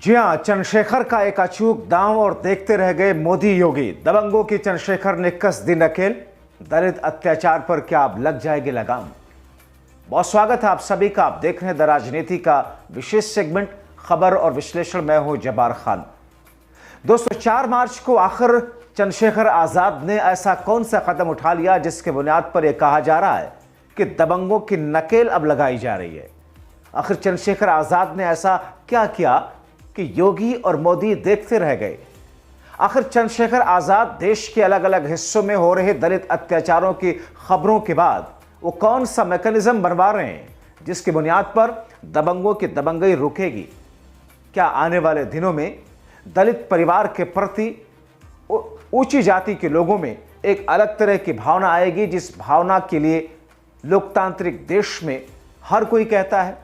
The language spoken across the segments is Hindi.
जी हाँ, चंद्रशेखर का एक अचूक दांव और देखते रह गए मोदी योगी। दबंगों की चंद्रशेखर ने कस दी नकेल, दलित अत्याचार पर क्या अब लग जाएगी लगाम। बहुत स्वागत है आप सभी का। आप देख रहे हैं द राजनीति का विशेष सेगमेंट खबर और विश्लेषण। मैं हूं जब्बार खान। दोस्तों, 4 मार्च को आखिर चंद्रशेखर आजाद ने ऐसा कौन सा कदम उठा लिया जिसके बुनियाद पर यह कहा जा रहा है कि दबंगों की नकेल अब लगाई जा रही है। आखिर चंद्रशेखर आजाद ने ऐसा क्या किया कि योगी और मोदी देखते रह गए। आखिर चंद्रशेखर आजाद देश के अलग अलग हिस्सों में हो रहे दलित अत्याचारों की खबरों के बाद वो कौन सा मैकेनिज्म बनवा रहे हैं जिसकी बुनियाद पर दबंगों की दबंगई रुकेगी। क्या आने वाले दिनों में दलित परिवार के प्रति ऊंची जाति के लोगों में एक अलग तरह की भावना आएगी, जिस भावना के लिए लोकतांत्रिक देश में हर कोई कहता है।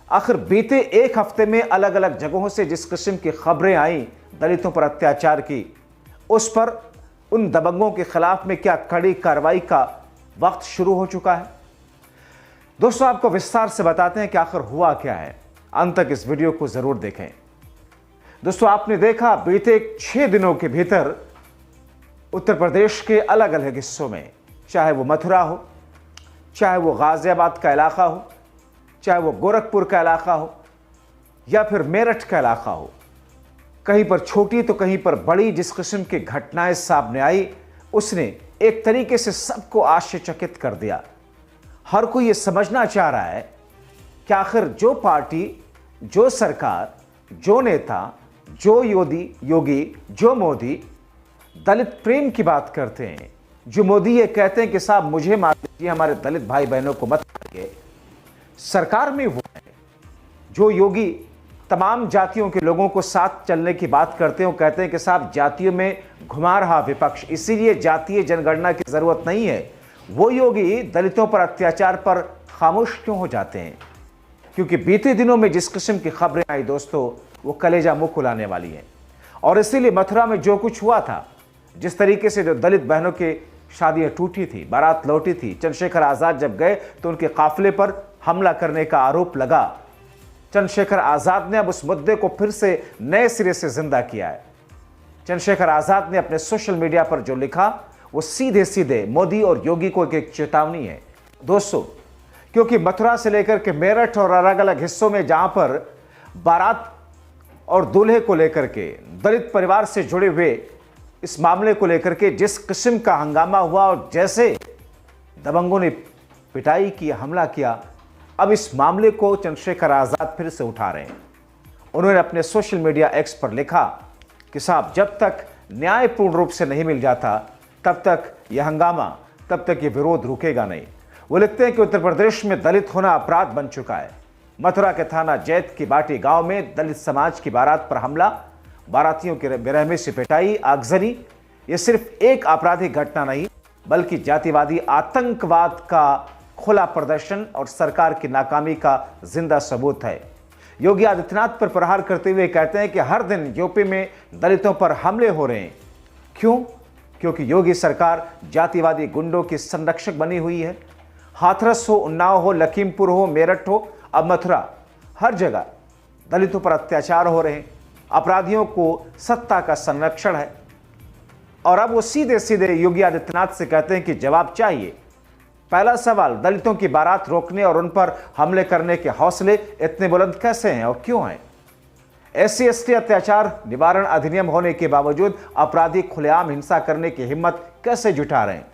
आखिर बीते एक हफ्ते में अलग अलग जगहों से जिस किस्म की खबरें आई दलितों पर अत्याचार की, उस पर उन दबंगों के खिलाफ में क्या कड़ी कार्रवाई का वक्त शुरू हो चुका है। दोस्तों, आपको विस्तार से बताते हैं कि आखिर हुआ क्या है। अंत तक इस वीडियो को जरूर देखें। दोस्तों, आपने देखा बीते 6 दिनों के भीतर उत्तर प्रदेश के अलग अलग हिस्सों में, चाहे वो मथुरा हो, चाहे वो गाजियाबाद का इलाका हो, चाहे वो गोरखपुर का इलाका हो या फिर मेरठ का इलाका हो, कहीं पर छोटी तो कहीं पर बड़ी जिस किस्म की घटनाएं सामने आई, उसने एक तरीके से सबको आश्चर्यचकित कर दिया। हर कोई ये समझना चाह रहा है कि आखिर जो पार्टी, जो सरकार, जो नेता, जो योगी, जो मोदी दलित प्रेम की बात करते हैं, जो मोदी ये कहते हैं कि साहब मुझे मार दीजिए, हमारे दलित भाई बहनों को मत मारिए, सरकार में वो है। जो योगी तमाम जातियों के लोगों को साथ चलने की बात करते हैं, वो कहते हैं कि साहब जातियों में घुमा रहा विपक्ष, इसीलिए जातीय जनगणना की जरूरत नहीं है। वो योगी दलितों पर अत्याचार पर खामोश क्यों हो जाते हैं? क्योंकि बीते दिनों में जिस किस्म की खबरें आई दोस्तों, वो कलेजा मुंह खुलाने वाली हैं। और इसीलिए मथुरा में जो कुछ हुआ था, जिस तरीके से जो दलित बहनों की शादियां टूटी थी, बारात लौटी थी, चंद्रशेखर आजाद जब गए तो उनके काफिले पर हमला करने का आरोप लगा। चंद्रशेखर आजाद ने अब उस मुद्दे को फिर से नए सिरे से जिंदा किया है। चंद्रशेखर आजाद ने अपने सोशल मीडिया पर जो लिखा, वो सीधे सीधे मोदी और योगी को एक चेतावनी है दोस्तों। क्योंकि मथुरा से लेकर के मेरठ और अलग अलग हिस्सों में जहां पर बारात और दूल्हे को लेकर के, दलित परिवार से जुड़े हुए इस मामले को लेकर के जिस किस्म का हंगामा हुआ और जैसे दबंगों ने पिटाई की, हमला किया, अब इस मामले को चंद्रशेखर आजाद फिर से उठा रहे हैं। उन्होंने अपने सोशल मीडिया एक्स पर लिखा कि साहब जब तक न्याय पूर्ण रूप से नहीं मिल जाता तब तक यह हंगामा, तब तक यह विरोध रुकेगा नहीं। वो लिखते हैं कि उत्तर प्रदेश में दलित होना अपराध बन चुका है। मथुरा के थाना जैत की बाटी गांव में दलित समाज की बारात पर हमला, बारातियों की बेरहमी से पिटाई, आगजनी, यह सिर्फ एक आपराधिक घटना नहीं बल्कि जातिवादी आतंकवाद का खुला प्रदर्शन और सरकार की नाकामी का जिंदा सबूत है। योगी आदित्यनाथ पर प्रहार करते हुए कहते हैं कि हर दिन यूपी में दलितों पर हमले हो रहे हैं। क्यों? क्योंकि योगी सरकार जातिवादी गुंडों की संरक्षक बनी हुई है। हाथरस हो, उन्नाव हो, लखीमपुर हो, मेरठ हो, अब मथुरा, हर जगह दलितों पर अत्याचार हो रहे हैं। अपराधियों को सत्ता का संरक्षण है। और अब वो सीधे सीधे योगी आदित्यनाथ से कहते हैं कि जवाब चाहिए। पहला सवाल, दलितों की बारात रोकने और उन पर हमले करने के हौसले इतने बुलंद कैसे हैं और क्यों हैं? SC ST अत्याचार निवारण अधिनियम होने के बावजूद अपराधी खुलेआम हिंसा करने की हिम्मत कैसे जुटा रहे हैं?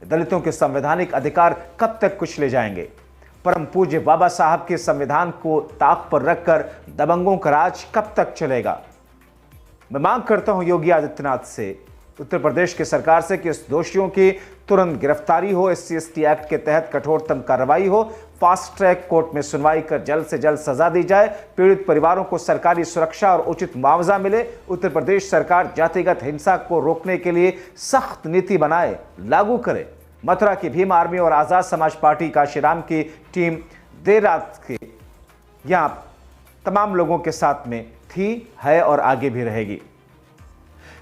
दलितों के संवैधानिक अधिकार कब तक कुचले जाएंगे? परम पूज्य बाबा साहब के संविधान को ताक पर रखकर दबंगों का राज कब तक चलेगा? मैं मांग करता हूं योगी आदित्यनाथ से, उत्तर प्रदेश की सरकार से कि इस दोषियों की तुरंत गिरफ्तारी हो, SC ST एक्ट के तहत कठोरतम कार्रवाई हो, फास्ट ट्रैक कोर्ट में सुनवाई कर जल्द से जल्द सजा दी जाए, पीड़ित परिवारों को सरकारी सुरक्षा और उचित मुआवजा मिले। उत्तर प्रदेश सरकार जातिगत हिंसा को रोकने के लिए सख्त नीति बनाए, लागू करे। मथुरा की भीम आर्मी और आजाद समाज पार्टी काशीराम की टीम देर रात के यहां तमाम लोगों के साथ में थी, है और आगे भी रहेगी।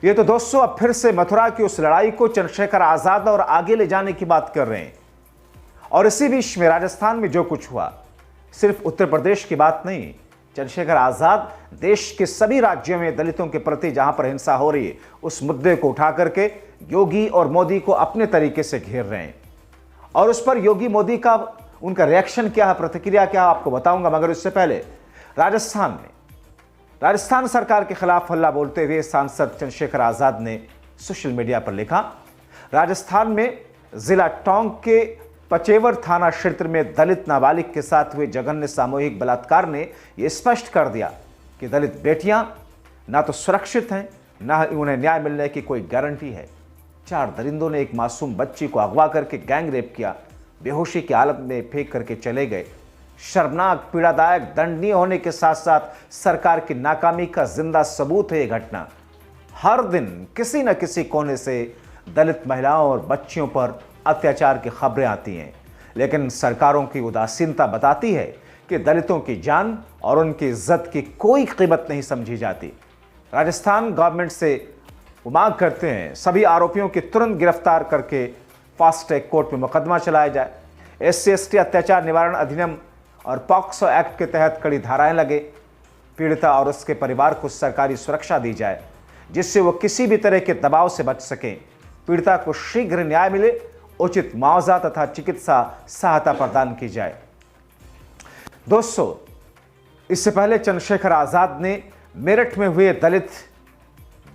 ये तो दोस्तों अब फिर से मथुरा की उस लड़ाई को चंद्रशेखर आजाद और आगे ले जाने की बात कर रहे हैं। और इसी बीच में राजस्थान में जो कुछ हुआ, सिर्फ उत्तर प्रदेश की बात नहीं, चंद्रशेखर आजाद देश के सभी राज्यों में दलितों के प्रति जहां पर हिंसा हो रही है उस मुद्दे को उठा करके योगी और मोदी को अपने तरीके से घेर रहे हैं। और उस पर योगी मोदी का उनका रिएक्शन क्या है, प्रतिक्रिया क्या है, आपको बताऊंगा। मगर उससे पहले राजस्थान सरकार के खिलाफ हल्ला बोलते हुए सांसद चंद्रशेखर आजाद ने सोशल मीडिया पर लिखा, राजस्थान में जिला टोंक के पचेवर थाना क्षेत्र में दलित नाबालिग के साथ हुए जघन्य सामूहिक बलात्कार ने यह स्पष्ट कर दिया कि दलित बेटियां ना तो सुरक्षित हैं, ना उन्हें न्याय मिलने की कोई गारंटी है। 4 दरिंदों ने एक मासूम बच्ची को अगवा करके गैंग रेप किया, बेहोशी की हालत में फेंक करके चले गए। शर्मनाक, पीड़ादायक, दंडनीय होने के साथ साथ सरकार की नाकामी का जिंदा सबूत है यह घटना। हर दिन किसी न किसी कोने से दलित महिलाओं और बच्चियों पर अत्याचार की खबरें आती हैं, लेकिन सरकारों की उदासीनता बताती है कि दलितों की जान और उनकी इज्जत की कोई कीमत नहीं समझी जाती। राजस्थान गवर्नमेंट से वो मांग करते हैं सभी आरोपियों की तुरंत गिरफ्तार करके फास्ट ट्रैक कोर्ट में मुकदमा चलाया जाए। SC/ST अत्याचार निवारण अधिनियम और पॉक्सो एक्ट के तहत कड़ी धाराएं लगे। पीड़िता और उसके परिवार को सरकारी सुरक्षा दी जाए जिससे वो किसी भी तरह के दबाव से बच सकें। पीड़िता को शीघ्र न्याय मिले, उचित मुआवजा तथा चिकित्सा सहायता प्रदान की जाए। दोस्तों, इससे पहले चंद्रशेखर आजाद ने मेरठ में हुए दलित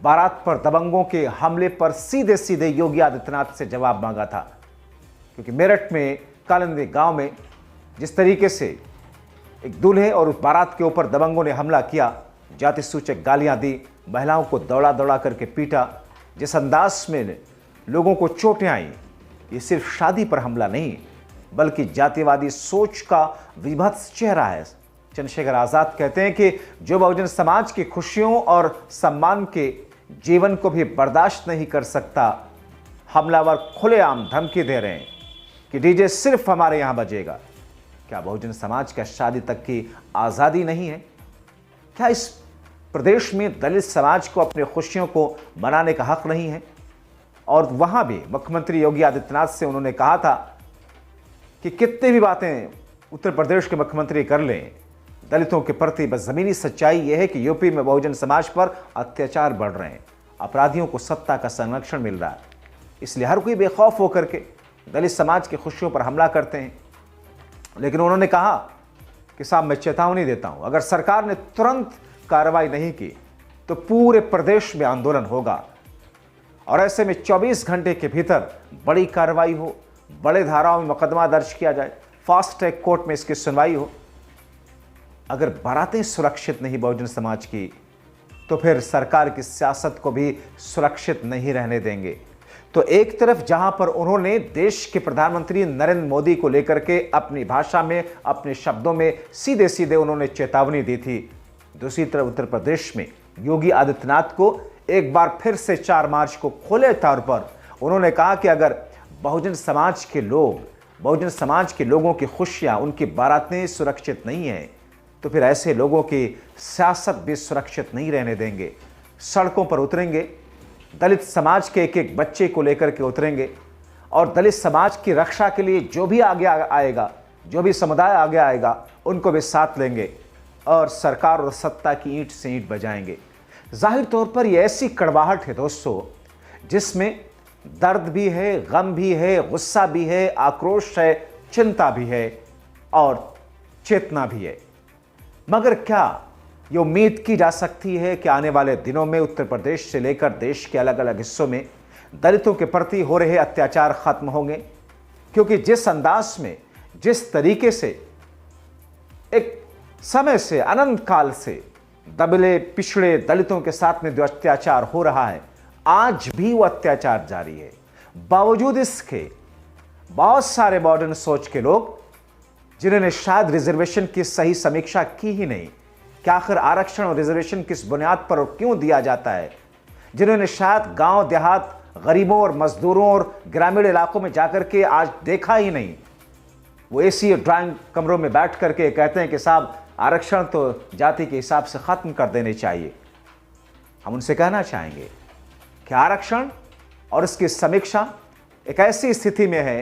बारात पर दबंगों के हमले पर सीधे सीधे योगी आदित्यनाथ से जवाब मांगा था, क्योंकि मेरठ में कालिंदी गांव में जिस तरीके से एक दूल्हे और उस बारात के ऊपर दबंगों ने हमला किया, जाति सूचक गालियां दी, महिलाओं को दौड़ा दौड़ा करके पीटा, जिस अंदाज में लोगों को चोटें आई, ये सिर्फ शादी पर हमला नहीं बल्कि जातिवादी सोच का विभत्स चेहरा है। चंद्रशेखर आजाद कहते हैं कि जो बहुजन समाज की खुशियों और सम्मान के जीवन को भी बर्दाश्त नहीं कर सकता, हमलावर खुलेआम धमकी दे रहे हैं कि डीजे सिर्फ हमारे यहां बजेगा। क्या बहुजन समाज का शादी तक की आज़ादी नहीं है? क्या इस प्रदेश में दलित समाज को अपनी खुशियों को मनाने का हक नहीं है? और वहां भी मुख्यमंत्री योगी आदित्यनाथ से उन्होंने कहा था कि कितनी भी बातें उत्तर प्रदेश के मुख्यमंत्री कर लें, दलितों के प्रति बस ज़मीनी सच्चाई यह है कि यूपी में बहुजन समाज पर अत्याचार बढ़ रहे हैं, अपराधियों को सत्ता का संरक्षण मिल रहा है, इसलिए हर कोई बेखौफ होकर के दलित समाज की खुशियों पर हमला करते हैं। लेकिन उन्होंने कहा कि साहब, मैं चेतावनी देता हूं, अगर सरकार ने तुरंत कार्रवाई नहीं की तो पूरे प्रदेश में आंदोलन होगा और ऐसे में 24 घंटे के भीतर बड़ी कार्रवाई हो, बड़े धाराओं में मुकदमा दर्ज किया जाए, फास्ट ट्रैक कोर्ट में इसकी सुनवाई हो। अगर बारातें सुरक्षित नहीं बहुजन समाज की, तो फिर सरकार की सियासत को भी सुरक्षित नहीं रहने देंगे। तो एक तरफ जहां पर उन्होंने देश के प्रधानमंत्री नरेंद्र मोदी को लेकर के अपनी भाषा में, अपने शब्दों में सीधे सीधे उन्होंने चेतावनी दी थी, दूसरी तरफ उत्तर प्रदेश में योगी आदित्यनाथ को एक बार फिर से 4 मार्च को खुले तौर पर उन्होंने कहा कि अगर बहुजन समाज के लोगों की खुशियां, उनकी बारातें सुरक्षित नहीं हैं, तो फिर ऐसे लोगों की सियासत भी सुरक्षित नहीं रहने देंगे। सड़कों पर उतरेंगे, दलित समाज के एक एक बच्चे को लेकर के उतरेंगे और दलित समाज की रक्षा के लिए जो भी आगे आएगा, जो भी समुदाय आगे आएगा, उनको भी साथ लेंगे और सरकार और सत्ता की ईंट से ईंट बजाएंगे। जाहिर तौर पर यह ऐसी कड़वाहट है दोस्तों, जिसमें दर्द भी है, गम भी है, गुस्सा भी है, आक्रोश है, चिंता भी है और चेतना भी है। मगर क्या ये उम्मीद की जा सकती है कि आने वाले दिनों में उत्तर प्रदेश से लेकर देश के अलग अलग हिस्सों में दलितों के प्रति हो रहे अत्याचार खत्म होंगे? क्योंकि जिस अंदाज में, जिस तरीके से एक समय से, अनंत काल से दबले पिछड़े दलितों के साथ में जो अत्याचार हो रहा है, आज भी वो अत्याचार जारी है। बावजूद इसके बहुत सारे मॉडर्न सोच के लोग, जिन्होंने शायद रिजर्वेशन की सही समीक्षा की ही नहीं कि आखिर आरक्षण और रिजर्वेशन किस बुनियाद पर और क्यों दिया जाता है, जिन्होंने शायद गांव देहात, गरीबों और मजदूरों और ग्रामीण इलाकों में जाकर के आज देखा ही नहीं, वो एसी और ड्राइंग कमरों में बैठ करके कहते हैं कि साहब आरक्षण तो जाति के हिसाब से ख़त्म कर देने चाहिए। हम उनसे कहना चाहेंगे कि आरक्षण और इसकी समीक्षा एक ऐसी स्थिति में है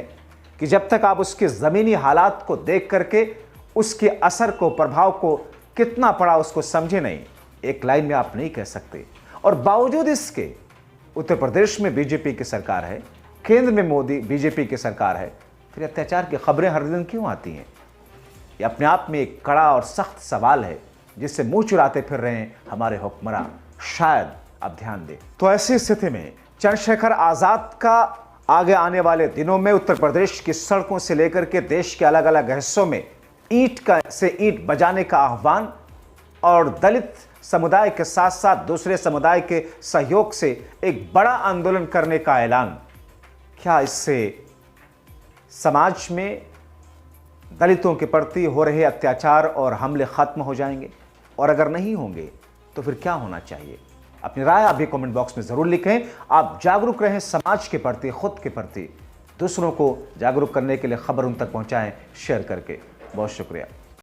कि जब तक आप उसके ज़मीनी हालात को देख करके उसके असर को, प्रभाव को कितना पढ़ा उसको समझे नहीं, एक लाइन में आप नहीं कह सकते। और बावजूद इसके उत्तर प्रदेश में बीजेपी की सरकार है, केंद्र में मोदी बीजेपी की सरकार है, फिर अत्याचार की खबरें हर दिन क्यों आती हैं? ये अपने आप में एक कड़ा और सख्त सवाल है जिससे मुंह चुराते फिर रहे हैं हमारे हुक्मरान। शायद अब ध्यान दें। तो ऐसी स्थिति में चंद्रशेखर आजाद का आगे आने वाले दिनों में उत्तर प्रदेश की सड़कों से लेकर के देश के अलग अलग हिस्सों में ईंट से ईंट बजाने का आह्वान और दलित समुदाय के साथ साथ दूसरे समुदाय के सहयोग से एक बड़ा आंदोलन करने का ऐलान, क्या इससे समाज में दलितों के प्रति हो रहे अत्याचार और हमले खत्म हो जाएंगे? और अगर नहीं होंगे तो फिर क्या होना चाहिए? अपनी राय अभी कमेंट बॉक्स में जरूर लिखें। आप जागरूक रहें समाज के प्रति, खुद के प्रति। दूसरों को जागरूक करने के लिए खबर उन तक पहुंचाएं शेयर करके। बहुत शुक्रिया।